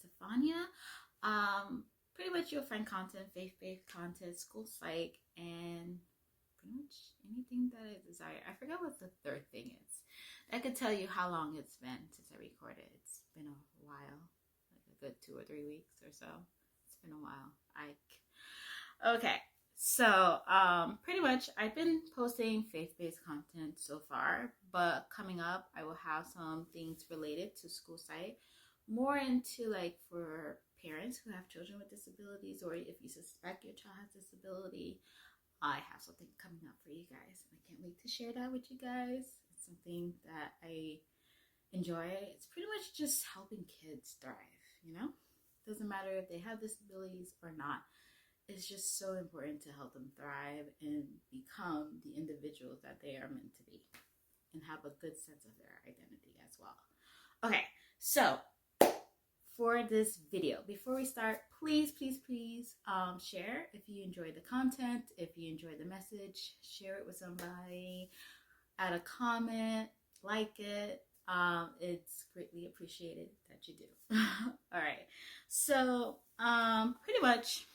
Stefania. Pretty much you'll find content, faith-based content, school psych, and pretty much anything that I desire. I forgot what the third thing is. I could tell you how long it's been since I recorded. It's been a while, like a good 2 or 3 weeks or so. It's been a while. Okay. So, pretty much I've been posting faith-based content so far, but coming up I will have some things related to school site, more into like for parents who have children with disabilities, or if you suspect your child has disability. I have something coming up for you guys, and I can't wait to share that with you guys. It's something that I enjoy. It's pretty much just helping kids thrive, you know? Doesn't matter if they have disabilities or not. It's just so important to help them thrive and become the individuals that they are meant to be and have a good sense of their identity as well. Okay, so for this video, before we start, please share if you enjoy the content, if you enjoy the message, share it with somebody, add a comment, like it. It's greatly appreciated that you do. All right, so pretty much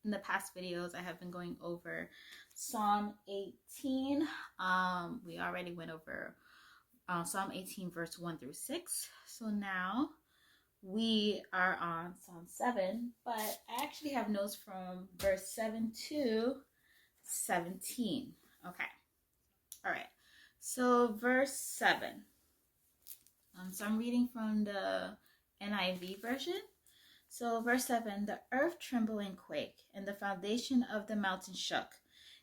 in the past videos I have been going over Psalm 18. We already went over Psalm 18 verse 1 through 6. So now we are on Psalm 7, but I actually have notes from verse 7 to 17. Okay. All right. So verse 7. So I'm reading from the NIV version. So verse 7, the earth trembled and quaked, and the foundation of the mountain shook.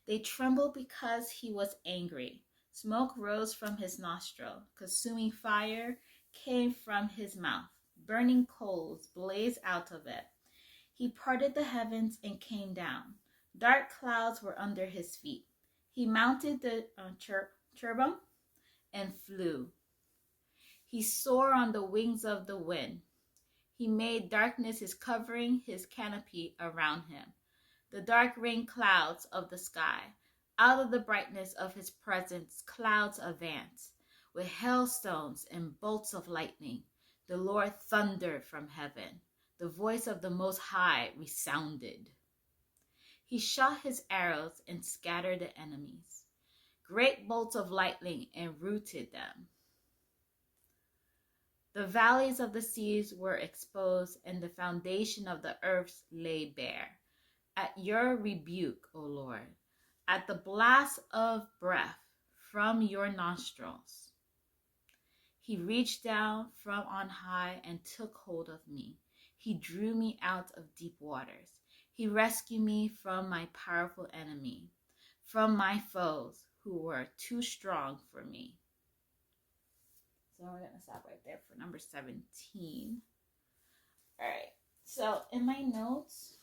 They trembled because he was angry. Smoke rose from his nostril. Consuming fire came from his mouth. Burning coals blazed out of it. He parted the heavens and came down. Dark clouds were under his feet. He mounted the cherubim and flew. He soared on the wings of the wind. He made darkness his covering, his canopy around him. The dark rain clouds of the sky. Out of the brightness of his presence, clouds advance. With hailstones and bolts of lightning, the Lord thundered from heaven. The voice of the Most High resounded. He shot his arrows and scattered the enemies. Great bolts of lightning enrooted them. The valleys of the seas were exposed, and the foundation of the earth lay bare. At your rebuke, O Lord, at the blast of breath from your nostrils, he reached down from on high and took hold of me. He drew me out of deep waters. He rescued me from my powerful enemy, from my foes who were too strong for me. So we're going to stop right there for number 17. All right. So in my notes,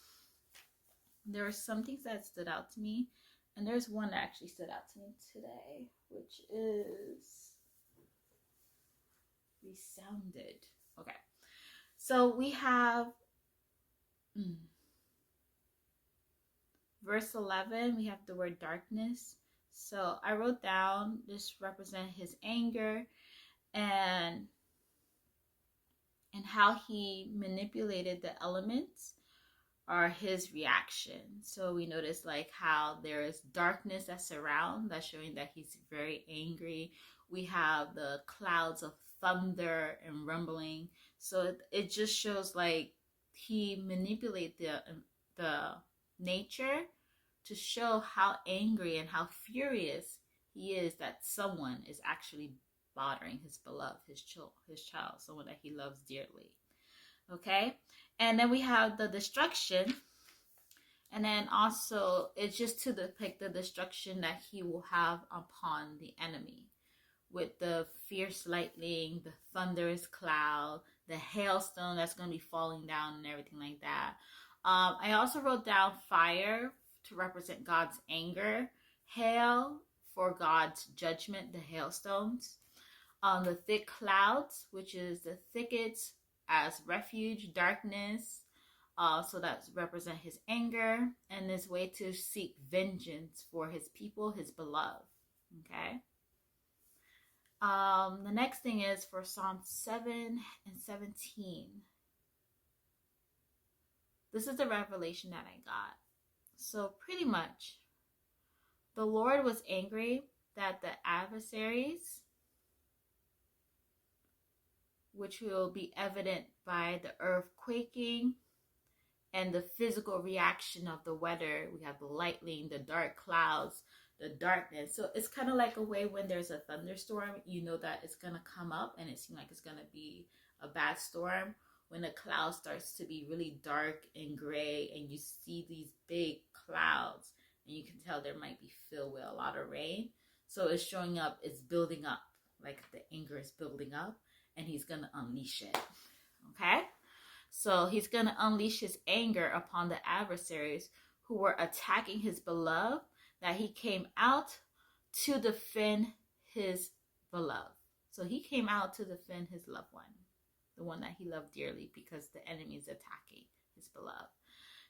there were some things that stood out to me. And there's one that actually stood out to me today, which is resounded. Okay. So we have verse 11. We have the word darkness. So I wrote down this represent his anger and how he manipulated the elements are his reaction. So we notice like how there is darkness that surrounds, that's showing that he's very angry. We have the clouds of thunder and rumbling. So it just shows like he manipulated the nature to show how angry and how furious he is that someone is actually bothering his beloved, his child, someone that he loves dearly. Okay, and then we have the destruction, and then also it's just to depict the destruction that he will have upon the enemy, with the fierce lightning, the thunderous cloud, the hailstone that's going to be falling down and everything like that. I also wrote down fire to represent God's anger, hail for God's judgment, the hailstones, the thick clouds, which is the thickets as refuge, darkness, so that represent his anger and his way to seek vengeance for his people, his beloved. Okay. The next thing is for Psalm 7 and 17. This is the revelation that I got. So pretty much, the Lord was angry that the adversaries, which will be evident by the earth quaking and the physical reaction of the weather. We have the lightning, the dark clouds, the darkness. So it's kind of like a way when there's a thunderstorm, you know that it's going to come up and it seems like it's going to be a bad storm. When the cloud starts to be really dark and gray and you see these big clouds and you can tell there might be filled with a lot of rain. So it's showing up, it's building up, like the anger is building up and he's going to unleash it. Okay? So he's going to unleash his anger upon the adversaries who were attacking his beloved, that he came out to defend his beloved. So he came out to defend his loved one, the one that he loved dearly, because the enemy is attacking his beloved.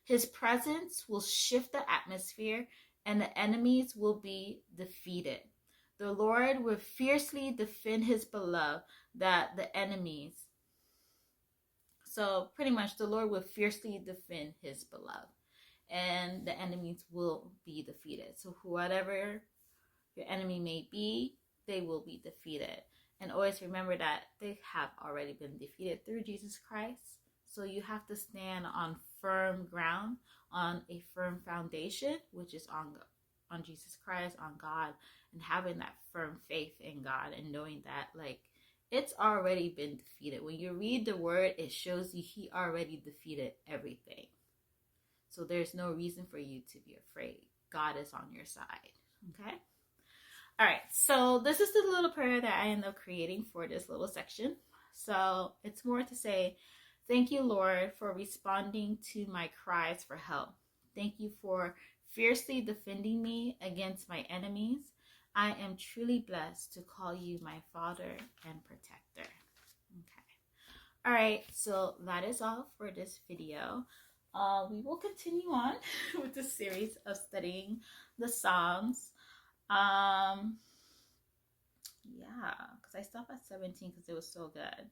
His presence will shift the atmosphere and the enemies will be defeated. The Lord will fiercely defend his beloved, that the enemies. So pretty much the Lord will fiercely defend his beloved and the enemies will be defeated. So whatever your enemy may be, they will be defeated. And always remember that they have already been defeated through Jesus Christ. So you have to stand on firm ground, on a firm foundation, which is on Jesus Christ, on God, and having that firm faith in God and knowing that like it's already been defeated. When you read the word, it shows you he already defeated everything. So there's no reason for you to be afraid. God is on your side. Okay? All right. So this is the little prayer that I end up creating for this little section. So it's more to say, thank you, Lord, for responding to my cries for help. Thank you for fiercely defending me against my enemies. I am truly blessed to call you my Father and Protector. Okay. All right. So that is all for this video. We will continue on with the series of studying the Psalms. Yeah, because I stopped at 17 because it was so good.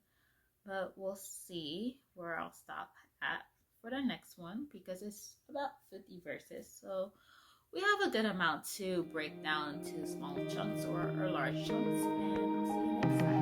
But we'll see where I'll stop at for the next one because it's about 50 verses. So we have a good amount to break down to small chunks or large chunks. And I'll see you next time.